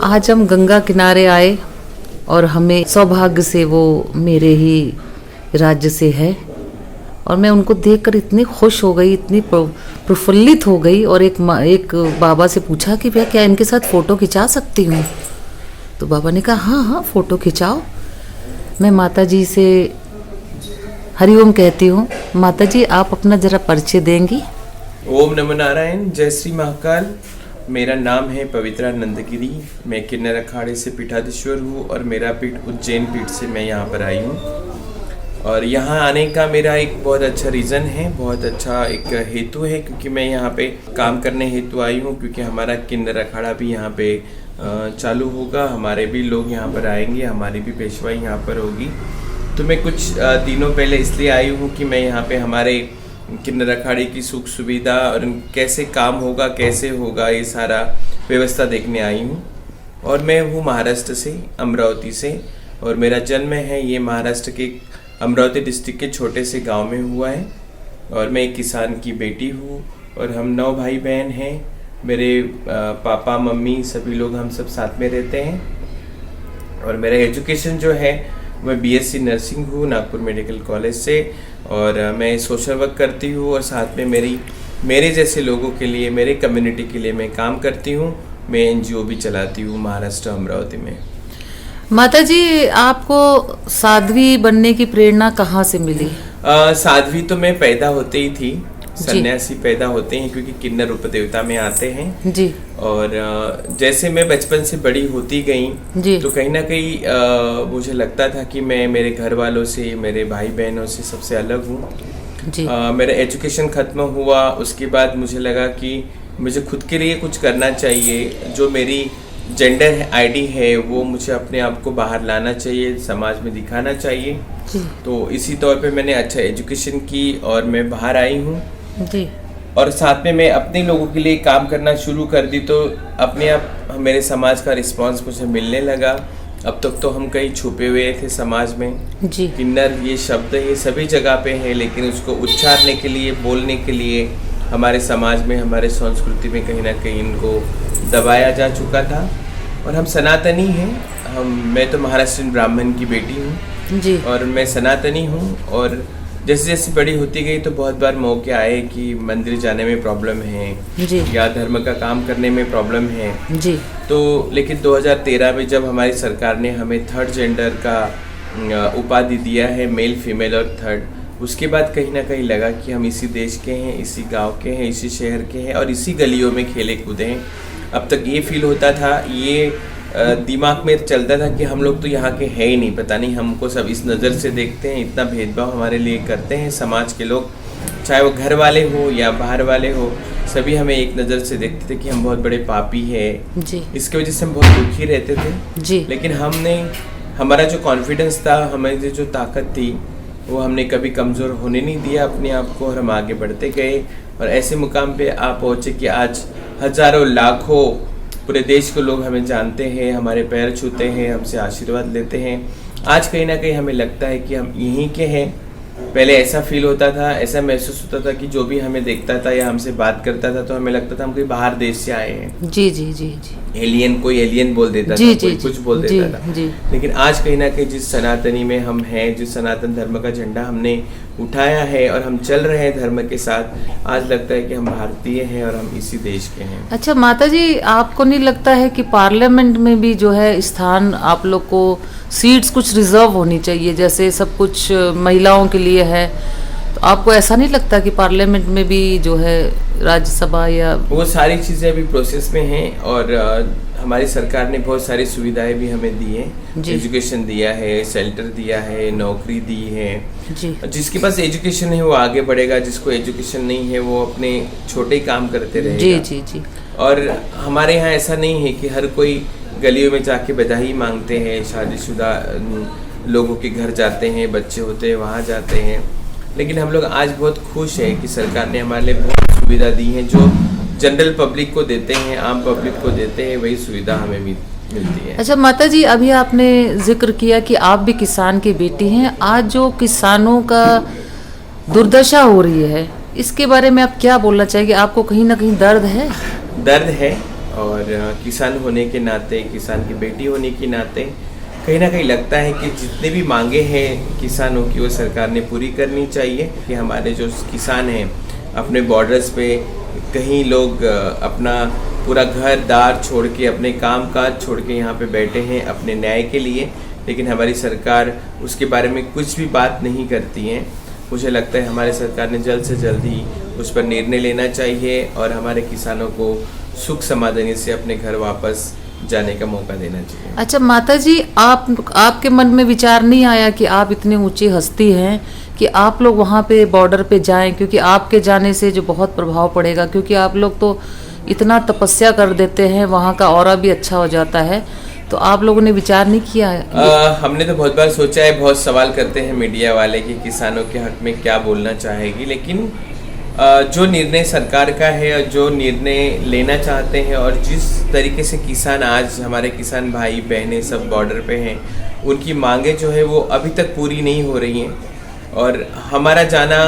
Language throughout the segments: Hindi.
आज हम गंगा किनारे आए और हमें सौभाग्य से वो मेरे ही राज्य से है और मैं उनको देखकर इतनी खुश हो गई, इतनी प्रफुल्लित हो गई। और एक बाबा से पूछा कि भैया क्या इनके साथ फ़ोटो खिंचा सकती हूँ? तो बाबा ने कहा हाँ हाँ फ़ोटो खिंचाओ। मैं माता जी से हरिओम कहती हूँ। माता जी आप अपना ज़रा परिचय देंगी? ओम नमो नारायण, जय श्री महाकाल। मेरा नाम है पवित्रा नंदगिरी। मैं किन्नर अखाड़े से पीठाधीश्वर हूँ और मेरा पीठ उज्जैन पीठ से मैं यहाँ पर आई हूँ। और यहाँ आने का मेरा एक बहुत अच्छा रीज़न है, बहुत अच्छा एक हेतु है, क्योंकि मैं यहाँ पे काम करने हेतु आई हूँ। क्योंकि हमारा किन्नर अखाड़ा भी यहाँ पे चालू होगा, हमारे भी लोग यहाँ पर आएंगे, हमारी भी पेशवाई यहाँ पर होगी। तो मैं कुछ दिनों पहले इसलिए आई हूँ कि मैं यहाँ पे हमारे किन्नर अखाड़े की सुख सुविधा और कैसे काम होगा, कैसे होगा, ये सारा व्यवस्था देखने आई हूँ। और मैं हूँ महाराष्ट्र से, अमरावती से, और मेरा जन्म है ये महाराष्ट्र के अमरावती डिस्ट्रिक्ट के छोटे से गांव में हुआ है। और मैं एक किसान की बेटी हूँ और हम 9 भाई बहन हैं। मेरे पापा मम्मी सभी लोग हम सब साथ में रहते हैं। और मेरा एजुकेशन जो है मैं बीएससी नर्सिंग हूँ नागपुर मेडिकल कॉलेज से, और मैं सोशल वर्क करती हूँ और साथ में मेरे जैसे लोगों के लिए, मेरे कम्युनिटी के लिए मैं काम करती हूँ। मैं एनजीओ भी चलाती हूँ महाराष्ट्र अमरावती में। माता जी आपको साध्वी बनने की प्रेरणा कहाँ से मिली? साध्वी तो मैं पैदा होते ही थी, सन्यासी पैदा होते हैं क्योंकि किन्नर रूप देवता में आते हैं जी। और जैसे मैं बचपन से बड़ी होती गई तो कहीं ना कहीं मुझे लगता था कि मैं मेरे घर वालों से, मेरे भाई बहनों से सबसे अलग हूँ। मेरा एजुकेशन खत्म हुआ, उसके बाद मुझे लगा कि मुझे खुद के लिए कुछ करना चाहिए। जो मेरी जेंडर आईडी है वो मुझे अपने आप को बाहर लाना चाहिए, समाज में दिखाना चाहिए। तो इसी तौर पे मैंने अच्छा एजुकेशन की और मैं बाहर आई हूँ जी। और साथ में मैं अपने लोगों के लिए काम करना शुरू कर दी, तो अपने आप मेरे समाज का रिस्पांस मुझे मिलने लगा। अब तक तो हम कहीं छुपे हुए थे समाज में जी। किन्नर ये शब्द ये सभी जगह पे है, लेकिन उसको उच्चारने के लिए, बोलने के लिए हमारे समाज में, हमारे संस्कृति में कहीं ना कहीं इनको दबाया जा चुका था। और हम सनातनी हैं, मैं तो महाराष्ट्रीयन ब्राह्मण की बेटी हूँ जी। और मैं सनातनी हूँ। और जैसे जैसे बड़ी होती गई तो बहुत बार मौके आए कि मंदिर जाने में प्रॉब्लम है जी। या धर्म का काम करने में प्रॉब्लम है जी। तो लेकिन 2013 में जब हमारी सरकार ने हमें 3rd जेंडर का उपाधि दिया है, मेल फीमेल और 3rd, उसके बाद कहीं ना कहीं लगा कि हम इसी देश के हैं, इसी गांव के हैं, इसी शहर के हैं और इसी गलियों में खेले कूदे हैं। अब तक ये फील होता था, ये दिमाग में चलता था कि हम लोग तो यहाँ के हैं ही नहीं, पता नहीं हमको सब इस नज़र से देखते हैं, इतना भेदभाव हमारे लिए करते हैं समाज के लोग, चाहे वो घर वाले हो या बाहर वाले हो, सभी हमें एक नज़र से देखते थे कि हम बहुत बड़े पापी हैं जी। इसकी वजह से हम बहुत दुखी रहते थे जी। लेकिन हमारा जो कॉन्फिडेंस था, हमारी जो ताकत थी, वो हमने कभी कमज़ोर होने नहीं दिया अपने आप को, और हम आगे बढ़ते गए और ऐसे मुकाम पे आप पहुँचे कि आज हज़ारों लाखों पूरे देश के लोग हमें जानते हैं, हमारे पैर छूते हैं, हमसे आशीर्वाद लेते हैं। आज कहीं ना कहीं हमें लगता है कि हम यहीं के हैं। पहले ऐसा फील होता था, ऐसा महसूस होता था कि जो भी हमें देखता था या हमसे बात करता था तो हमें लगता था हम कोई बाहर देश से आए हैं जी जी जी जी। एलियन, कोई एलियन बोल देता था, कोई कुछ बोल देता था जी। लेकिन आज कहीं ना कहीं जिस सनातनी में हम हैं, जिस सनातन धर्म का झंडा हमने उठाया है और हम चल रहे हैं धर्म के साथ, आज लगता है कि हम भारतीय हैं और हम इसी देश के हैं। अच्छा माता जी, आपको नहीं लगता है कि पार्लियामेंट में भी जो है स्थान आप लोग को सीट्स कुछ रिजर्व होनी चाहिए, जैसे सब कुछ महिलाओं के लिए है, तो आपको ऐसा नहीं लगता कि पार्लियामेंट में भी जो है राज्यसभा या वो सारी चीज़ें अभी प्रोसेस में हैं? और हमारी सरकार ने बहुत सारी सुविधाएं भी हमें दी हैं, एजुकेशन दिया है, शेल्टर दिया है, नौकरी दी है जी। जिसके पास एजुकेशन है वो आगे बढ़ेगा, जिसको एजुकेशन नहीं है वो अपने छोटे काम करते रहेगा जी जी जी। और हमारे यहाँ ऐसा नहीं है कि हर कोई गलियों में जाके बधाई मांगते हैं, शादीशुदा लोगों के घर जाते हैं, बच्चे होते हैं वहाँ जाते हैं। लेकिन हम लोग आज बहुत खुश हैं कि सरकार ने हमारे लिए बहुत सुविधा दी है, जो जनरल पब्लिक को देते हैं, आम पब्लिक को देते हैं, वही सुविधा हमें मिलती है। अच्छा माता जी, अभी आपने जिक्र किया कि आप भी किसान की बेटी हैं। आज जो किसानों का दुर्दशा हो रही है, इसके बारे में आप क्या बोलना चाहेंगे? आपको कहीं ना कहीं दर्द है? दर्द है, और किसान होने के नाते, किसान की बेटी होने के नाते कहीं ना कहीं लगता है कि जितने भी मांगे हैं किसानों की वो सरकार ने पूरी करनी चाहिए। कि हमारे जो किसान हैं अपने बॉर्डर्स पे कहीं लोग अपना पूरा घर दार छोड़ के, अपने काम काज छोड़ के यहाँ पे बैठे हैं अपने न्याय के लिए, लेकिन हमारी सरकार उसके बारे में कुछ भी बात नहीं करती है। मुझे लगता है हमारी सरकार ने जल्द से जल्द ही उस पर निर्णय लेना चाहिए और हमारे किसानों को सुख समाधानी से अपने घर वापस जाने का मौका देना चाहिए। अच्छा माता जी, आपके मन में विचार नहीं आया कि आप इतनी ऊंची हस्ती हैं कि आप लोग वहाँ पे बॉर्डर पे जाएं, क्योंकि आपके जाने से जो बहुत प्रभाव पड़ेगा, क्योंकि आप लोग तो इतना तपस्या कर देते हैं, वहाँ का ऑरा भी अच्छा हो जाता है, तो आप लोगों ने विचार नहीं किया है? हमने तो बहुत बार सोचा है, बहुत सवाल करते हैं मीडिया वाले कि किसानों के हक में क्या बोलना चाहेगी, लेकिन जो निर्णय सरकार का है और जो निर्णय लेना चाहते हैं और जिस तरीके से किसान आज हमारे किसान भाई बहनें सब बॉर्डर पे हैं, उनकी मांगे जो है वो अभी तक पूरी नहीं हो रही हैं और हमारा जाना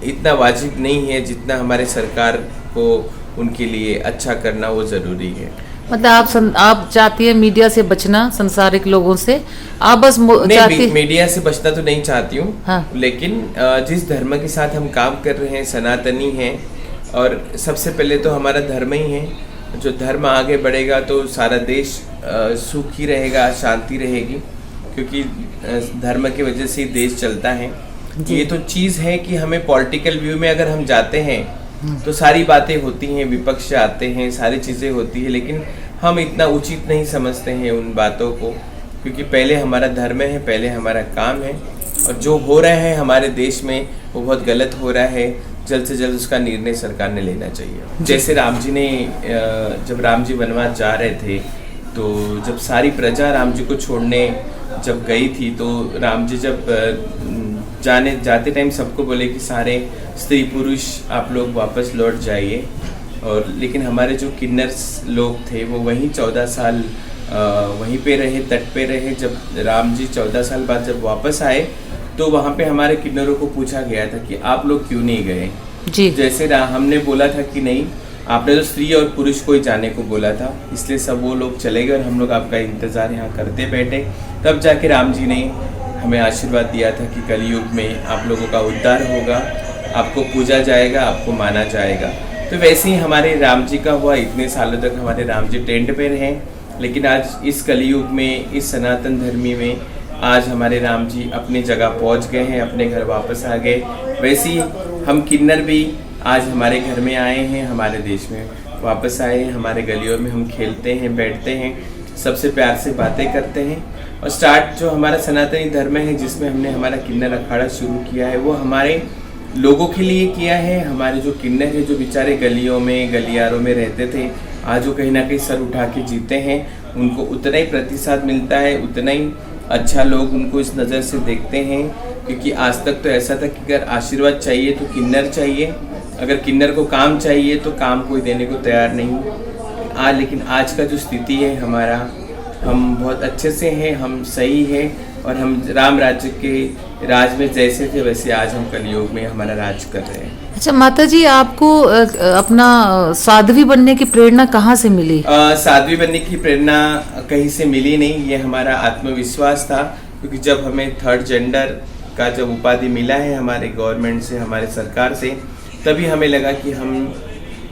इतना वाजिब नहीं है जितना हमारे सरकार को उनके लिए अच्छा करना वो ज़रूरी है। मतलब आप चाहती है मीडिया से बचना, संसारिक लोगों से, आप बस नहीं, मीडिया से बचना तो नहीं चाहती हूँ। हाँ। लेकिन जिस धर्म के साथ हम काम कर रहे हैं, सनातनी हैं, और सबसे पहले तो हमारा धर्म ही है। जो धर्म आगे बढ़ेगा तो सारा देश सुखी रहेगा, शांति रहेगी, क्योंकि धर्म की वजह से ही देश चलता है। ये तो चीज़ है कि हमें पॉलिटिकल व्यू में अगर हम जाते हैं तो सारी बातें होती हैं, विपक्ष आते हैं, सारी चीज़ें होती है, लेकिन हम इतना उचित नहीं समझते हैं उन बातों को, क्योंकि पहले हमारा धर्म है, पहले हमारा काम है, और जो हो रहा है हमारे देश में वो बहुत गलत हो रहा है। जल्द से जल्द उसका निर्णय सरकार ने लेना चाहिए। जैसे राम जी ने, जब राम जी वनवास जा रहे थे तो जब सारी प्रजा राम जी को छोड़ने जब गई थी तो राम जी जब जाते टाइम सबको बोले कि सारे स्त्री पुरुष आप लोग वापस लौट जाइए, और लेकिन हमारे जो किन्नर लोग थे वो वहीं 14 साल वहीं पे रहे, तट पे रहे। जब राम जी 14 साल बाद जब वापस आए तो वहाँ पे हमारे किन्नरों को पूछा गया था कि आप लोग क्यों नहीं गए जी। जैसे हमने बोला था कि नहीं, आपने तो स्त्री और पुरुष को ही जाने को बोला था, इसलिए सब वो लोग चले गए और हम लोग आपका इंतज़ार यहाँ करते बैठे। तब जाके राम जी ने हमें आशीर्वाद दिया था कि कलयुग में आप लोगों का उद्धार होगा, आपको पूजा जाएगा, आपको माना जाएगा। तो वैसे ही हमारे राम जी का हुआ। इतने सालों तक हमारे राम जी टेंट पे रहे, लेकिन आज इस कलयुग में, इस सनातन धर्मी में आज हमारे राम जी अपनी जगह पहुंच गए हैं, अपने घर वापस आ गए। वैसे ही हम किन्नर भी आज हमारे घर में आए हैं, हमारे देश में वापस आए हैं, हमारे गलियों में हम खेलते हैं, बैठते हैं, सबसे प्यार से बातें करते हैं। और स्टार्ट जो हमारा सनातनी धर्म है जिसमें हमने हमारा किन्नर अखाड़ा शुरू किया है, वो हमारे लोगों के लिए किया है। हमारे जो किन्नर है, जो बेचारे गलियों में, गलियारों में रहते थे, आज वो कहीं ना कहीं सर उठा के जीते हैं, उनको उतना ही प्रतिसाद मिलता है, उतना ही अच्छा लोग उनको इस नज़र से देखते हैं। क्योंकि आज तक तो ऐसा था कि अगर आशीर्वाद चाहिए तो किन्नर चाहिए, अगर किन्नर को काम चाहिए तो काम कोई देने को तैयार नहीं। लेकिन आज का जो स्थिति है हमारा, हम बहुत अच्छे से हैं, हम सही हैं, और हम राम राज्य के राज में जैसे थे वैसे आज हम कलयुग में हमारा राज कर रहे हैं। अच्छा माता जी, आपको अपना साध्वी बनने की प्रेरणा कहाँ से मिली? साध्वी बनने की प्रेरणा कहीं से मिली नहीं, ये हमारा आत्मविश्वास था। क्योंकि जब हमें थर्ड जेंडर का जब उपाधि मिला है हमारे गवर्नमेंट से, हमारे सरकार से, तभी हमें लगा कि हम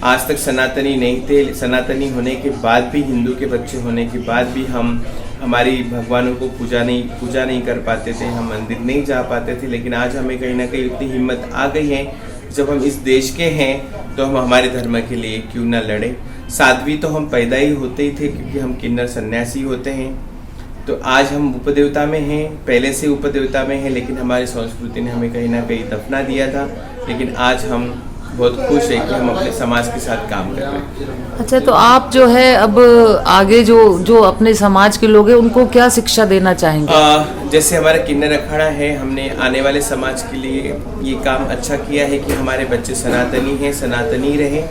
आज तक सनातनी नहीं थे। सनातनी होने के बाद भी, हिंदू के बच्चे होने के बाद भी हम हमारी भगवानों को पूजा नहीं कर पाते थे, हम मंदिर नहीं जा पाते थे। लेकिन आज हमें कहीं ना कहीं उतनी हिम्मत आ गई है, जब हम इस देश के हैं तो हम हमारे धर्म के लिए क्यों ना लड़े। साध्वी तो हम पैदा ही होते ही थे, क्योंकि हम किन्नर सन्यासी होते हैं। तो आज हम उपदेवता में हैं, पहले से उपदेवता में हैं, लेकिन हमारी संस्कृति ने हमें कहीं ना कहीं दफना दिया था। लेकिन आज हम बहुत खुश है कि हम अपने समाज के साथ काम कर रहे हैं। अच्छा, तो आप जो है अब आगे जो अपने समाज के लोग हैं उनको क्या शिक्षा देना चाहेंगे? जैसे हमारा किन्नर अखाड़ा है, हमने आने वाले समाज के लिए ये काम अच्छा किया है कि हमारे बच्चे सनातनी हैं, सनातनी रहें,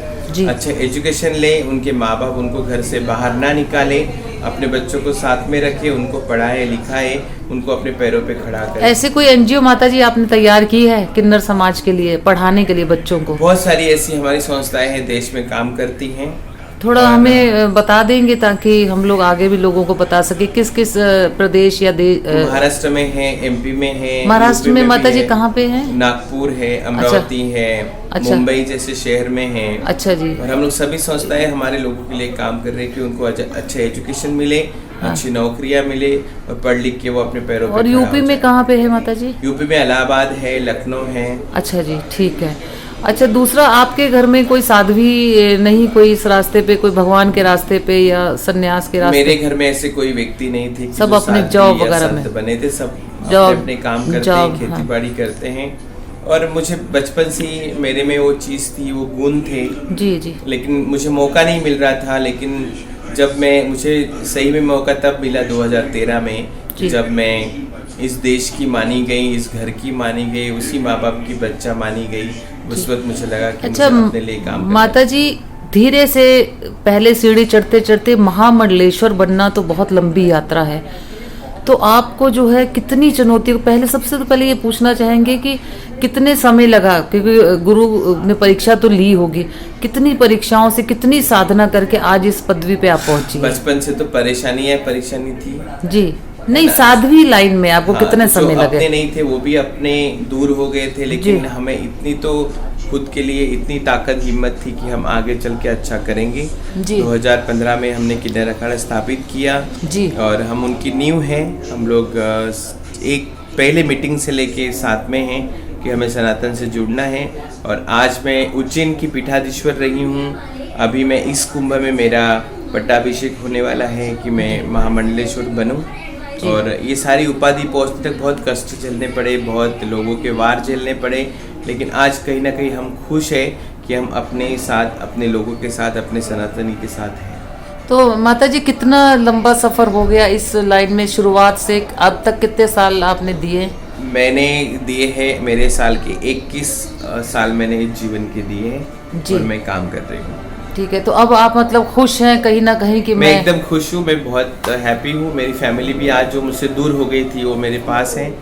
अच्छा एजुकेशन ले, उनके माँ बाप उनको घर से बाहर ना निकाले, अपने बच्चों को साथ में रखे, उनको पढ़ाए लिखाए, उनको अपने पैरों पे खड़ा करे। ऐसे कोई एनजीओ माता जी आपने तैयार की है किन्नर समाज के लिए, पढ़ाने के लिए बच्चों को? बहुत सारी ऐसी हमारी संस्थाएं हैं, देश में काम करती हैं। थोड़ा हमें बता देंगे ताकि हम लोग आगे भी लोगों को बता सके किस किस प्रदेश या महाराष्ट्र में है, एमपी में है। महाराष्ट्र में माता जी कहाँ पे है? नागपुर है, अमरावती है, मुंबई जैसे शहर में है। अच्छा जी। और हम लोग सभी संस्थाएं हमारे लोगों के लिए काम कर रहे हैं कि उनको अच्छा एजुकेशन मिले, अच्छी नौकरियां मिले और पढ़ लिख के वो अपने पैरों पर। और यूपी में कहाँ पे है माता जी? यूपी में इलाहाबाद है, लखनऊ है। अच्छा जी, ठीक है। अच्छा, दूसरा, आपके घर में कोई साध्वी नहीं, कोई इस रास्ते पे, कोई भगवान के रास्ते पे या सन्यास के रास्ते? मेरे घर में ऐसे कोई व्यक्ति नहीं थे, सब अपने जॉब वगैरह में बने थे, सब अपने काम करते हैं, खेती बाड़ी करते हैं। और मुझे बचपन से ही मेरे में वो चीज थी, वो गुण थे जी जी, लेकिन मुझे मौका नहीं मिल रहा था। लेकिन जब मुझे सही में मौका तब मिला 2013 में, जब मैं इस देश की मानी गई, इस घर की मानी गई, उसी माँ बाप की बच्चा मानी गई। उस वक्त मुझे लगा कि अच्छा, मुझे अपने लिए काम माता जी धीरे से पहले सीढ़ी चढ़ते चढ़ते महामंडलेश्वर बनना तो बहुत लंबी यात्रा है। तो आपको जो है कितनी चुनौती, पहले सबसे तो पहले ये पूछना चाहेंगे कि कितने समय लगा, क्योंकि गुरु ने परीक्षा तो ली होगी, कितनी परीक्षाओं से, कितनी साधना करके आज इस पदवी पे आप पहुंची? बचपन से तो परेशानी थी जी। नहीं, साध्वी लाइन में आपको कितने समय लगे? अपने नहीं थे, वो भी अपने दूर हो गए थे, लेकिन हमें इतनी तो खुद के लिए इतनी ताकत हिम्मत थी कि हम आगे चल के अच्छा करेंगे। 2015 में हमने किन्नर अखाड़ा स्थापित किया जी, और हम उनकी नींव हैं। हम लोग एक पहले मीटिंग से लेके साथ में हैं कि हमें सनातन से जुड़ना है। और आज मैं उज्जैन की पीठाधीश्वर रही हूँ। अभी मैं इस कुंभ में मेरा पट्टाभिषेक होने वाला है कि मैं महामंडलेश्वर बनूं। और ये सारी उपाधि पहुंचने तक बहुत कष्ट झेलने पड़े, बहुत लोगों के वार झेलने पड़े, लेकिन आज कहीं ना कहीं हम खुश हैं कि हम अपने साथ, अपने लोगों के साथ, अपने सनातनी के साथ हैं। तो माता जी कितना लंबा सफर हो गया इस लाइन में, शुरुआत से अब तक कितने साल आपने दिए? मैंने दिए हैं, मेरे साल के 21 साल मैंने जीवन के दिए हैं और मैं काम कर रही हूँ। ठीक है, तो अब आप मतलब खुश हैं कहीं ना कहीं कि मैं एकदम खुश हूँ, मैं बहुत हैप्पी हूँ। मेरी फैमिली भी आज जो मुझसे दूर हो गई थी वो मेरे पास है।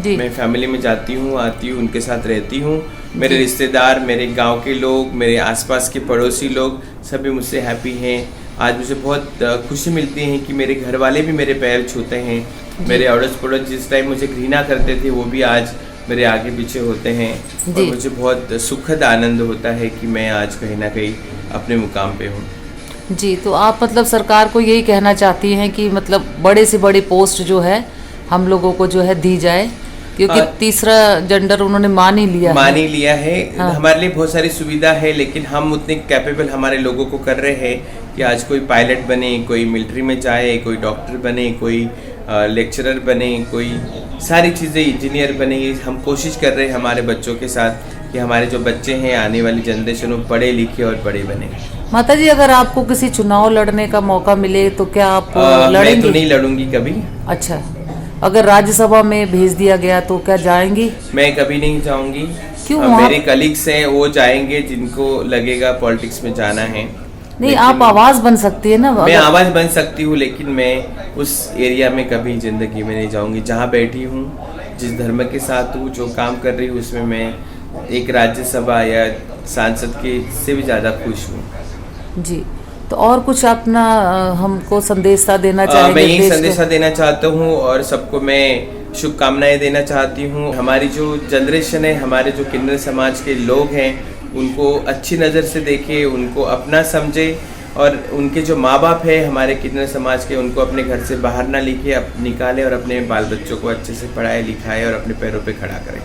मैं फैमिली में जाती हूँ, आती हूँ, उनके साथ रहती हूँ। मेरे रिश्तेदार, मेरे गांव के लोग, मेरे आसपास के पड़ोसी लोग सभी मुझसे हैप्पी हैं। आज मुझे बहुत खुशी मिलती है कि मेरे घर वाले भी मेरे पैर छूते हैं। मेरे अड़ोस पड़ोस जिस टाइम मुझे घृणा करते थे वो भी आज मेरे आगे पीछे होते हैं। और मुझे बहुत सुखद आनंद होता है कि मैं आज कहीं ना कहीं अपने मुकाम पे हूँ। जी, तो आप मतलब सरकार को यही कहना चाहती हैं कि मतलब बड़े से बड़ी पोस्ट जो है हम लोगों को जो है दी जाए, क्योंकि तीसरा जेंडर उन्होंने मान ही लिया है। हाँ। हमारे लिए बहुत सारी सुविधा है, लेकिन हम उतने कैपेबल हमारे लोगों को कर रहे हैं कि आज कोई पायलट बने, कोई मिलिट्री में जाए, कोई डॉक्टर बने, कोई लेक्चरर बने, कोई सारी चीज़ें इंजीनियर बने। हम कोशिश कर रहे हैं हमारे बच्चों के साथ कि हमारे जो बच्चे हैं, आने वाली जनरेशन, वो पढ़े लिखे और बड़े बने। माता जी, अगर आपको किसी चुनाव लड़ने का मौका मिले तो क्या आप लड़ेंगी? मैं तो नहीं लड़ूंगी कभी। अच्छा, अगर राज्यसभा में भेज दिया गया तो क्या जाएंगी? मैं कभी नहीं जाऊंगी। क्यों? मेरे कलीग्स हैं, वो जाएंगे जिनको लगेगा पॉलिटिक्स में जाना है। नहीं, आप आवाज बन सकती है ना। मैं आवाज बन सकती हूँ, लेकिन मैं उस एरिया में कभी जिंदगी में नहीं जाऊंगी। जहाँ बैठी हूँ, जिस धर्म के साथ हूँ, जो काम कर रही हूँ, उसमें मैं एक राज्यसभा या सांसद के से भी ज़्यादा खुश हूँ। जी, तो और कुछ अपना हमको संदेशा देना चाहेंगे? मैं यही संदेशा देना चाहता हूँ और सबको मैं शुभकामनाएं देना चाहती हूँ। हमारी जो जनरेशन है, हमारे जो किन्नर समाज के लोग हैं, उनको अच्छी नज़र से देखे, उनको अपना समझे, और उनके जो माँ बाप है हमारे किन्नर समाज के, उनको अपने घर से बाहर ना निकाले और अपने बाल बच्चों को अच्छे से पढ़ाए लिखाए और अपने पैरों पे खड़ा करें।